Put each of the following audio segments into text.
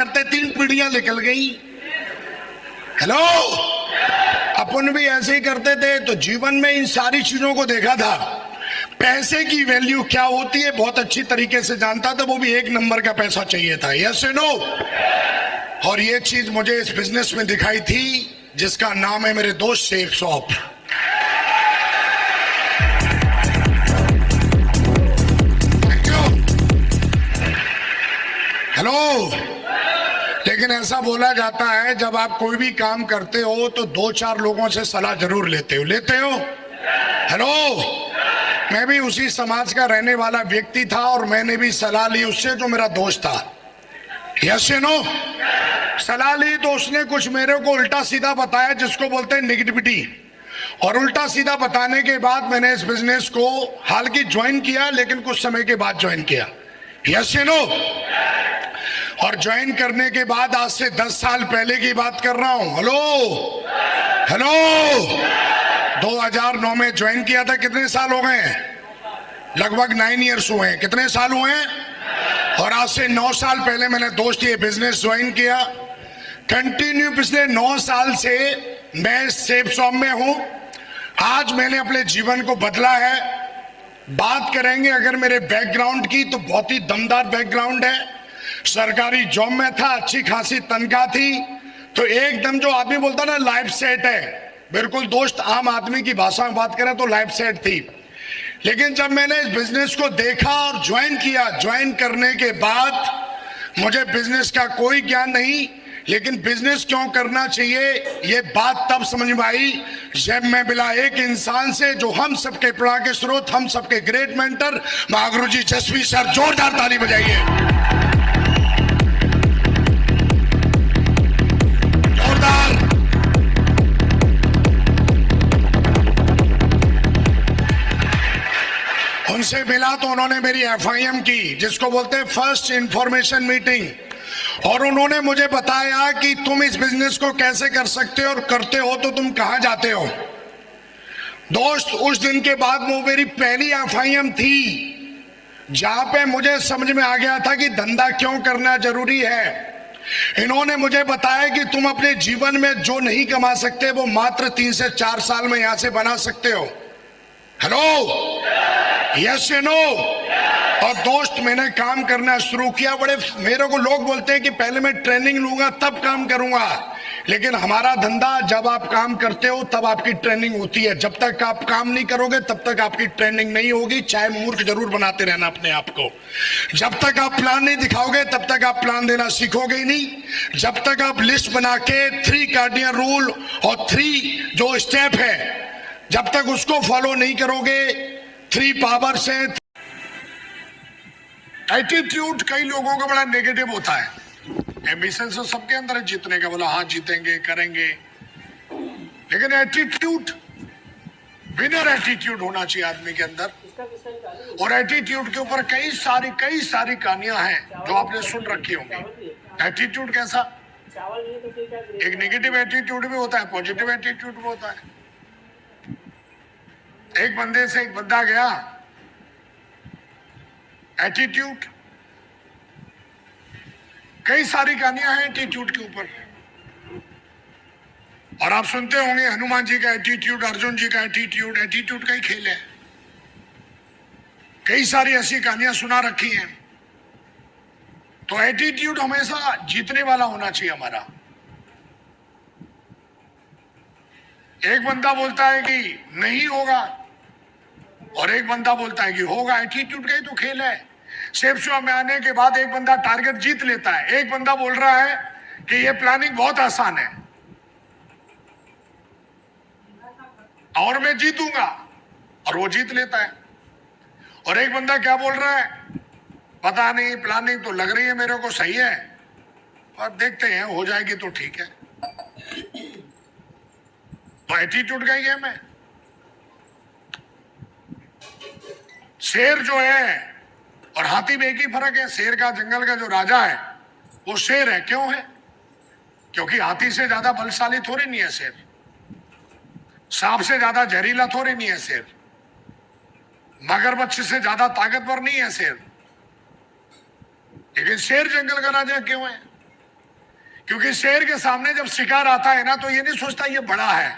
करते 3 पीढ़ियां निकल गई। हेलो, अपन भी ऐसे ही करते थे। तो जीवन में इन सारी चीजों को देखा था। पैसे की वैल्यू क्या होती है बहुत अच्छी तरीके से जानता था। वो भी 1 नंबर का पैसा चाहिए था। यस या नो? और ये चीज मुझे इस बिजनेस में दिखाई थी जिसका नाम है मेरे दोस्त शेख शॉप। हेलो, लेकिन ऐसा बोला जाता है जब आप कोई भी काम करते हो तो 2-4 लोगों से सलाह जरूर लेते हो। हेलो, मैं भी उसी समाज का रहने वाला व्यक्ति था और मैंने भी सलाह ली उससे जो मेरा दोस्त था। यस या नो? सलाह ली तो उसने कुछ मेरे को उल्टा सीधा बताया जिसको बोलते हैं नेगेटिविटी। और उल्टा सीधा बताने के बाद मैंने इस बिजनेस को हालांकि ज्वाइन किया, लेकिन कुछ समय के बाद ज्वाइन किया। यस या नो? और ज्वाइन करने के बाद आज से 10 साल पहले की बात कर रहा हूं। हेलो हेलो, 2009 में ज्वाइन किया था। कितने साल हो गए हैं? लगभग 9 इयर्स हुए हैं। कितने साल हुए हैं? और आज से 9 साल पहले मैंने दोस्त ये बिजनेस ज्वाइन किया। कंटिन्यू पिछले 9 साल से मैं सेफ शॉप में हूं। आज मैंने अपने जीवन को बदला है। बात करेंगे अगर मेरे बैकग्राउंड की तो बहुत ही दमदार बैकग्राउंड है। सरकारी जॉब में था, अच्छी खासी तनख्वाह थी। तो एकदम जो आदमी बोलता ना लाइफ सेट है, बिल्कुल दोस्त आम आदमी की भाषा में बात करें तो लाइफ सेट थी। लेकिन जब मैंने इस बिजनेस को देखा और ज्वाइन किया, ज्वाइन करने के बाद मुझे बिजनेस का कोई ज्ञान नहीं, लेकिन बिजनेस क्यों करना चाहिए ये बात तब समझ में आई जब मैं मिला एक इंसान से जो हम सबके प्रेरणा के स्रोत, हम सबके ग्रेट मेंटर महागुरुजी जसवी सर। जोरदार ताली बजाइए। उनसे मिला तो उन्होंने मेरी FIM की, जिसको बोलते हैं फर्स्ट इंफॉर्मेशन मीटिंग। और उन्होंने मुझे बताया कि तुम इस बिजनेस को कैसे कर सकते हो और करते हो तो तुम कहां जाते हो। दोस्त, उस दिन के बाद वो मेरी पहली FIM थी जहां पे मुझे समझ में आ गया था कि धंधा क्यों करना जरूरी है। इन्होंने मुझे बताया कि तुम अपने जीवन में जो नहीं कमा सकते वो मात्र 3 से 4 साल में यहां से बना सकते हो। हेलो, यस या नो? और दोस्त, मैंने काम करना शुरू किया। बड़े मेरे को लोग बोलते हैं कि पहले मैं ट्रेनिंग लूंगा तब काम करूंगा, लेकिन हमारा धंधा जब आप काम करते हो तब आपकी ट्रेनिंग होती है। जब तक आप काम नहीं करोगे तब तक आपकी ट्रेनिंग नहीं होगी। चाहे मूर्ख जरूर बनाते रहना अपने आप को। जब तक आप प्लान नहीं दिखाओगे तब तक आप प्लान देना सीखोगे ही नहीं। जब तक आप लिस्ट बना के 3 कार्डिनल रूल और 3 जो स्टेप है जब तक उसको फॉलो नहीं करोगे, 3 पावर से। एटीट्यूड कई लोगों का बड़ा नेगेटिव होता है। एम्बिशन तो सबके अंदर है जीतने का, बोला हाँ जीतेंगे करेंगे, लेकिन एटीट्यूड, विनर एटीट्यूड होना चाहिए आदमी के अंदर। और एटीट्यूड के ऊपर कई सारी कहानियां हैं जो आपने सुन रखी होंगी। एटीट्यूड कैसा? एक नेगेटिव एटीट्यूड भी होता है, पॉजिटिव एटीट्यूड भी होता है। एक बंदे से एक बंदा गया, एटीट्यूड, कई सारी कहानियां हैं एटीट्यूड के ऊपर। और आप सुनते होंगे हनुमान जी का एटीट्यूड, अर्जुन जी का एटीट्यूड। एटीट्यूड का ही खेल है। कई सारी ऐसी कहानियां सुना रखी हैं। तो एटीट्यूड हमेशा जीतने वाला होना चाहिए हमारा। एक बंदा बोलता है कि नहीं होगा और एक बंदा बोलता है कि होगा। एटीट्यूड का ही तो खेल है। सेफ शॉप में आने के बाद एक बंदा टारगेट जीत लेता है, एक बंदा बोल रहा है कि ये प्लानिंग बहुत आसान है और मैं जीतूंगा, और वो जीत लेता है। और एक बंदा क्या बोल रहा है, पता नहीं, प्लानिंग तो लग रही है मेरे को सही है और देखते हैं हो जाएगी तो ठीक है। तो एटीट्यूड का ही गेम है। शेर जो है और हाथी में एक ही फर्क है। शेर का, जंगल का जो राजा है वो शेर है। क्यों है? क्योंकि हाथी से ज्यादा बलशाली थोड़ी नहीं है शेर। सांप से ज्यादा जहरीला थोड़ी नहीं है शेर। मगरमच्छ से ज्यादा ताकतवर नहीं है शेर। लेकिन शेर जंगल का राजा क्यों है? क्योंकि शेर के सामने जब शिकार आता है ना तो ये नहीं सोचता ये बड़ा है,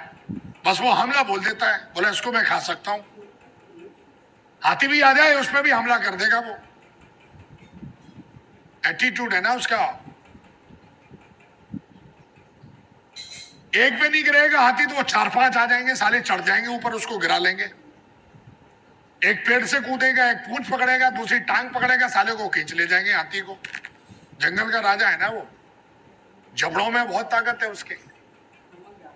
बस वो हमला बोल देता है, बोला इसको मैं खा सकता हूं। हाथी भी आ जाए उस पर भी हमला कर देगा वो। एटीट्यूड है ना उसका। एक पे नहीं गिरेगा हाथी तो वो 4-5 आ जाएंगे, साले चढ़ जाएंगे ऊपर, उसको गिरा लेंगे। एक पेड़ से कूदेगा, एक पूंछ पकड़ेगा, दूसरी टांग पकड़ेगा, साले को खींच ले जाएंगे हाथी को। जंगल का राजा है ना वो, जबड़ों में बहुत ताकत है उसके।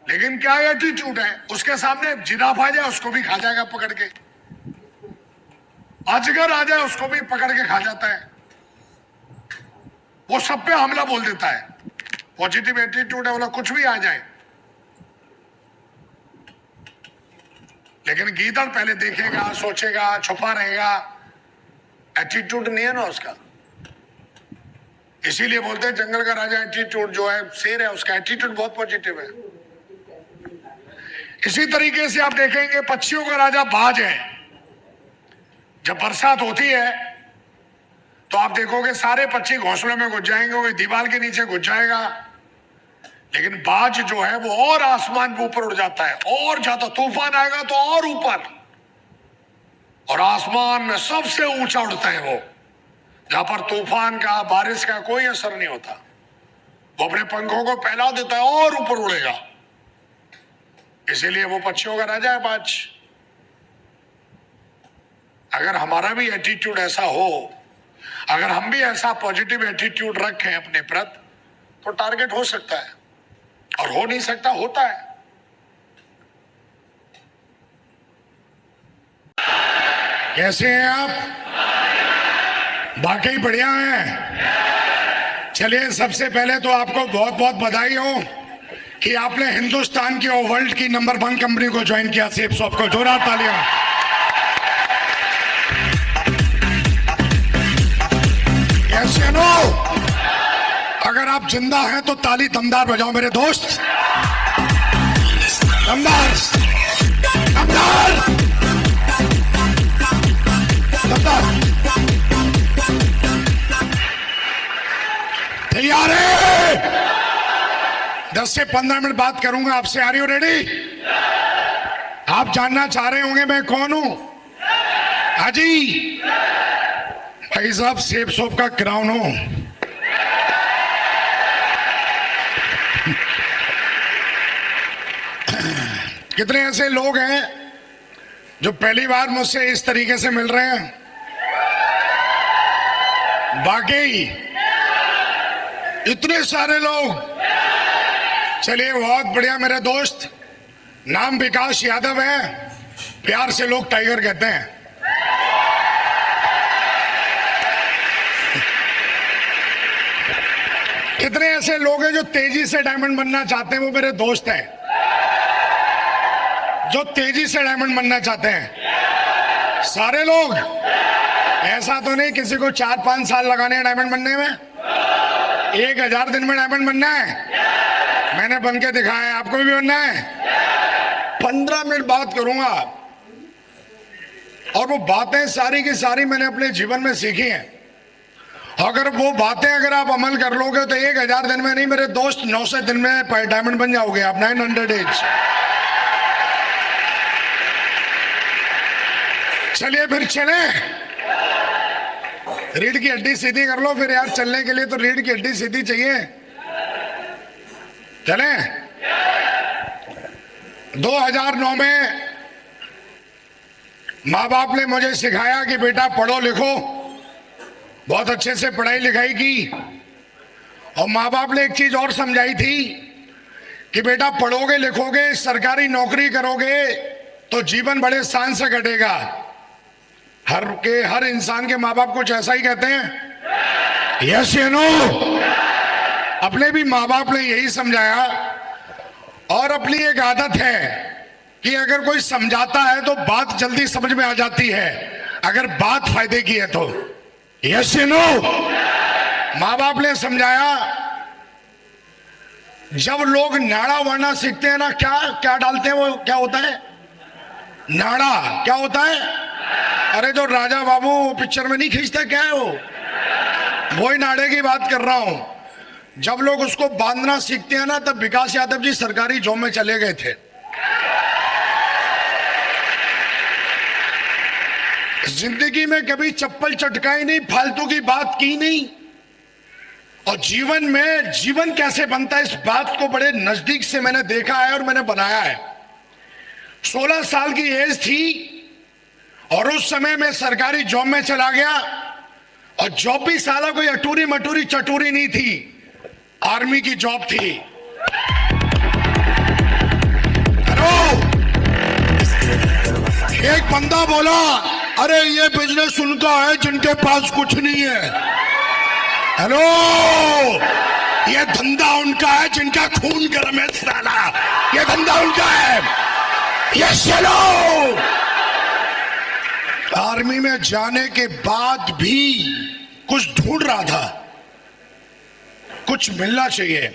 लेकिन क्या एटीट्यूड है, उसके सामने जिराफ आ जाए उसको भी खा जाएगा पकड़ के, अजगर आ जाए उसको भी पकड़ के खा जाता है। वो सब पे हमला बोल देता है। पॉजिटिव एटीट्यूड है, बोला कुछ भी आ जाए। लेकिन गीदड़ पहले देखेगा, सोचेगा, छुपा रहेगा। एटीट्यूड नहीं है ना उसका। इसीलिए बोलते हैं जंगल का राजा एटीट्यूड जो है, शेर है, उसका एटीट्यूड बहुत पॉजिटिव है। इसी तरीके से आप देखेंगे पक्षियों का राजा बाज है। जब बरसात होती है तो आप देखोगे सारे पक्षी घोंसले में घुस जाएंगे, कोई दीवार के नीचे घुस जाएगा। लेकिन बाज जो है वो और आसमान के ऊपर उड़ जाता है, और ज्यादा तूफान आएगा तो और ऊपर, और आसमान में सबसे ऊंचा उड़ता है वो, जहां पर तूफान का, बारिश का कोई असर नहीं होता। वो अपने पंखों को फैला देता है और ऊपर उड़ेगा। इसीलिए वो पक्षियों का राजा है बाज। अगर हमारा भी एटीट्यूड ऐसा हो, अगर हम भी ऐसा पॉजिटिव एटीट्यूड रखें अपने प्रति, तो टारगेट हो सकता है, और हो नहीं सकता होता है। कैसे हैं आप? वाकई बढ़िया हैं। चलिए सबसे पहले तो आपको बहुत बहुत बधाई हो कि आपने हिंदुस्तान की और वर्ल्ड की नंबर 1 कंपनी को ज्वाइन किया, सेप शॉप को। जोरदार तालियां। कैसे नो? अगर आप जिंदा हैं तो ताली दमदार बजाओ मेरे दोस्त। दमदार, दमदार, दमदार। तैयार है? 10 से 15 मिनट बात करूंगा आपसे। Are you ready? आप जानना चाह रहे होंगे मैं कौन हूं? हाजी भाई साहब, सेप शॉप का क्राउन हूं। कितने ऐसे लोग हैं जो पहली बार मुझसे इस तरीके से मिल रहे हैं? वाकई इतने सारे लोग। चलिए बहुत बढ़िया मेरे दोस्त। नाम विकास यादव है, प्यार से लोग टाइगर कहते हैं। कितने ऐसे लोग हैं जो तेजी से डायमंड बनना चाहते हैं? वो मेरे दोस्त हैं जो तेजी से डायमंड बनना चाहते हैं। सारे लोग ऐसा तो नहीं किसी को 4-5 साल लगाने हैं डायमंड बनने में। 1000 दिन में डायमंड बनना है। मैंने बन के दिखाया है, आपको भी बनना है। 15 मिनट बात करूंगा और वो बातें सारी की सारी मैंने अपने जीवन में सीखी हैं। अगर वो बातें अगर आप अमल कर लोगे तो 1000 दिन में नहीं मेरे दोस्त, 900 दिन में डायमंड बन जाओगे आप। 900 डेज। चलिए फिर चले। रीढ़ की हड्डी सीधी कर लो फिर यार। चलने के लिए तो रीढ़ की हड्डी सीधी चाहिए। चले। 2009 में माँ बाप ने मुझे सिखाया कि बेटा पढ़ो लिखो। बहुत अच्छे से पढ़ाई लिखाई की। और माँ बाप ने एक चीज और समझाई थी कि बेटा पढ़ोगे लिखोगे, सरकारी नौकरी करोगे तो जीवन बड़े शान से कटेगा। हर इंसान के माँ बाप कुछ ऐसा ही कहते हैं। यस या नो? अपने भी माँ बाप ने यही समझाया। और अपनी एक आदत है कि अगर कोई समझाता है तो बात जल्दी समझ में आ जाती है, अगर बात फायदे की है तो। यस या नो? माँ बाप ने समझाया। जब लोग नाड़ा वाड़ा सीखते हैं ना, क्या क्या डालते हैं, वो क्या होता है? नाड़ा। क्या होता है? अरे जो राजा बाबू पिक्चर में नहीं खींचते, क्या है वो? वही नाड़े की बात कर रहा हूं। जब लोग उसको बांधना सीखते हैं ना, तब विकास यादव जी सरकारी जॉब में चले गए थे। जिंदगी में कभी चप्पल चटकाई नहीं, फालतू की बात की नहीं, और जीवन में जीवन कैसे बनता है इस बात को बड़े नजदीक से मैंने देखा है और मैंने बनाया है। 16 साल की एज थी और उस समय मैं सरकारी जॉब में चला गया, और जॉब भी साला कोई अटूरी मटूरी चटूरी नहीं थी, आर्मी की जॉब थी। हेलो, एक बंदा बोला, अरे ये बिजनेस उनका है जिनके पास कुछ नहीं है। हेलो, ये धंधा उनका है जिनका खून गर्म है साला, ये धंधा उनका है। ये चलो, आर्मी में जाने के बाद भी कुछ ढूंढ रहा था, कुछ मिलना चाहिए,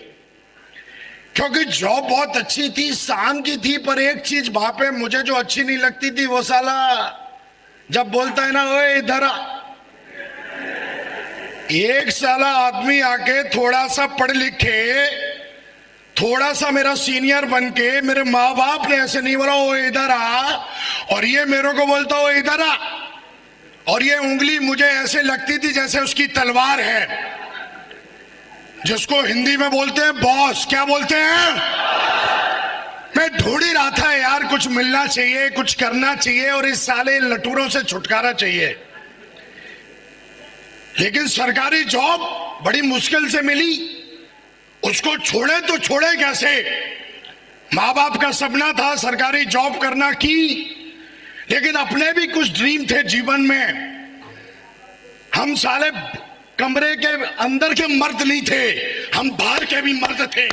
क्योंकि जॉब बहुत अच्छी थी, शान की थी, पर एक चीज वहां पे मुझे जो अच्छी नहीं लगती थी, वो साला जब बोलता है ना, ओए इधर आ, एक साला आदमी आके थोड़ा सा पढ़ लिखे, थोड़ा सा मेरा सीनियर बन के, मेरे माँ बाप ने ऐसे नहीं बोला ओ इधर आ, और ये मेरे को बोलता ओ इधर आ, और ये उंगली मुझे ऐसे लगती थी जैसे उसकी तलवार है, जिसको हिंदी में बोलते हैं बॉस। क्या बोलते हैं? मैं ढूंढ ही रहा था यार, कुछ मिलना चाहिए, कुछ करना चाहिए, और इस साले लटूरों से छुटकारा चाहिए। लेकिन सरकारी जॉब बड़ी मुश्किल से मिली, उसको छोड़े तो छोड़े कैसे? माँ बाप का सपना था सरकारी जॉब करना की, लेकिन अपने भी कुछ ड्रीम थे जीवन में। हम साले कमरे के अंदर के मर्द नहीं थे, हम बाहर के भी मर्द थे।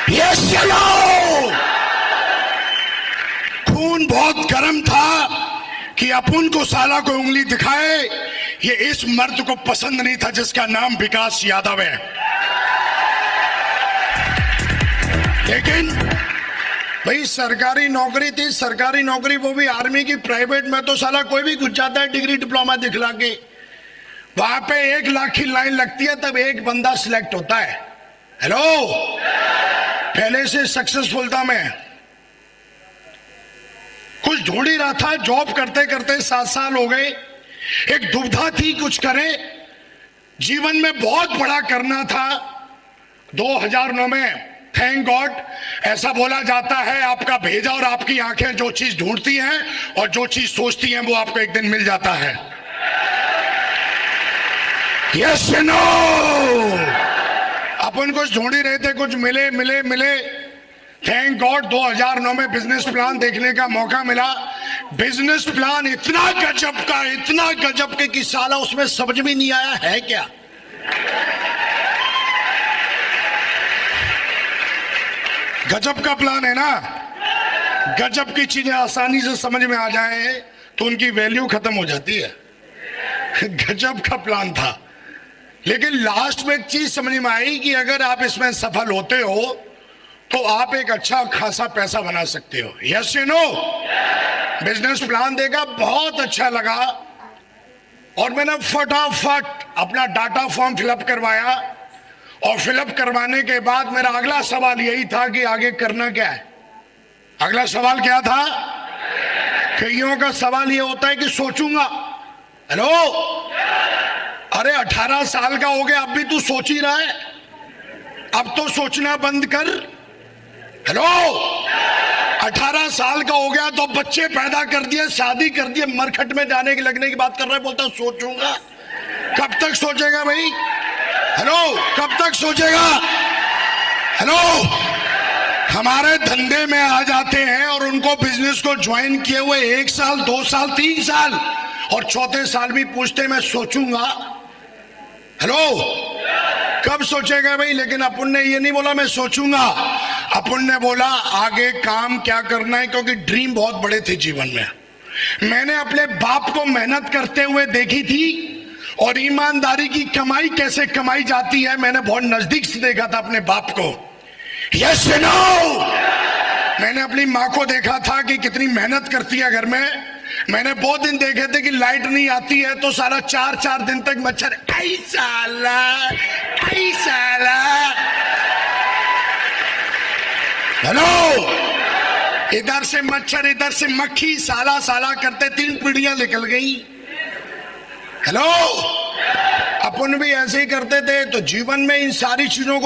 ये चलो, खून बहुत गर्म था कि अपन को साला को उंगली दिखाए, ये इस मर्द को पसंद नहीं था जिसका नाम विकास यादव है। लेकिन भाई सरकारी नौकरी थी, सरकारी नौकरी वो भी आर्मी की, प्राइवेट में तो साला कोई भी घुस जाता है डिग्री डिप्लोमा दिखला के। वहां पे 1 लाख की लाइन लगती है, तब एक बंदा सिलेक्ट होता है। हेलो, पहले से सक्सेसफुल था मैं, कुछ ढूंढ ही रहा था, जॉब करते करते 7 साल हो गए। एक दुविधा थी, कुछ करें, जीवन में बहुत बड़ा करना था। 2009 में थैंक गॉड ऐसा बोला जाता है, आपका भेजा और आपकी आंखें जो चीज ढूंढती हैं और जो चीज सोचती हैं वो आपको एक दिन मिल जाता है। यस नो, अपन कुछ ढूंढ ही रहे थे, कुछ मिले मिले मिले। थैंक गॉड 2009 में बिजनेस प्लान देखने का मौका मिला। बिजनेस प्लान इतना गजब के कि साला उसमें समझ में नहीं आया है क्या। गजब का प्लान है ना, गजब की चीजें आसानी से समझ में आ जाए तो उनकी वैल्यू खत्म हो जाती है। गजब का प्लान था, लेकिन लास्ट में एक चीज समझ में आई कि अगर आप इसमें सफल होते हो तो आप एक अच्छा खासा पैसा बना सकते हो। Yes you know, business plan देखा, बहुत अच्छा लगा, और मैंने फटाफट अपना डाटा फॉर्म फिलअप करवाया, और फिलअप करवाने के बाद मेरा अगला सवाल यही था कि आगे करना क्या है। अगला सवाल क्या था? कईयों का सवाल ये होता है कि सोचूंगा। हेलो, अरे 18 साल का हो गया, अब भी तू सोच ही रहा है? अब तो सोचना बंद कर। हेलो, 18 साल का हो गया तो बच्चे पैदा कर दिए, शादी कर दिए, मरखट में जाने की लगने की बात कर रहा है, बोलता सोचूंगा। कब तक सोचेगा भाई? हेलो, कब तक सोचेगा? हेलो, हमारे धंधे में आ जाते हैं और उनको बिजनेस को ज्वाइन किए हुए 1 साल 2 साल 3 साल और चौथे साल भी पूछते मैं सोचूंगा। हेलो, कब सोचेगा भाई? लेकिन अपन ने ये नहीं बोला मैं सोचूंगा, अपन ने बोला आगे काम क्या करना है, क्योंकि ड्रीम बहुत बड़े थे जीवन में। मैंने अपने बाप को मेहनत करते हुए देखी थी, और ईमानदारी की कमाई कैसे कमाई जाती है मैंने बहुत नजदीक से देखा था अपने बाप को। यस नो, मैंने अपनी माँ को देखा था कि कितनी मेहनत करती है घर में, मैंने बहुत दिन देखे थे कि लाइट नहीं आती है तो सारा 4-4 दिन तक मच्छर ऐसा। हेलो, इधर से मच्छर इधर से मक्खी, साला साला करते 3 पीढ़ियां निकल गई। हेलो, अपन भी ऐसे ही करते थे। तो जीवन में इन सारी चीजों को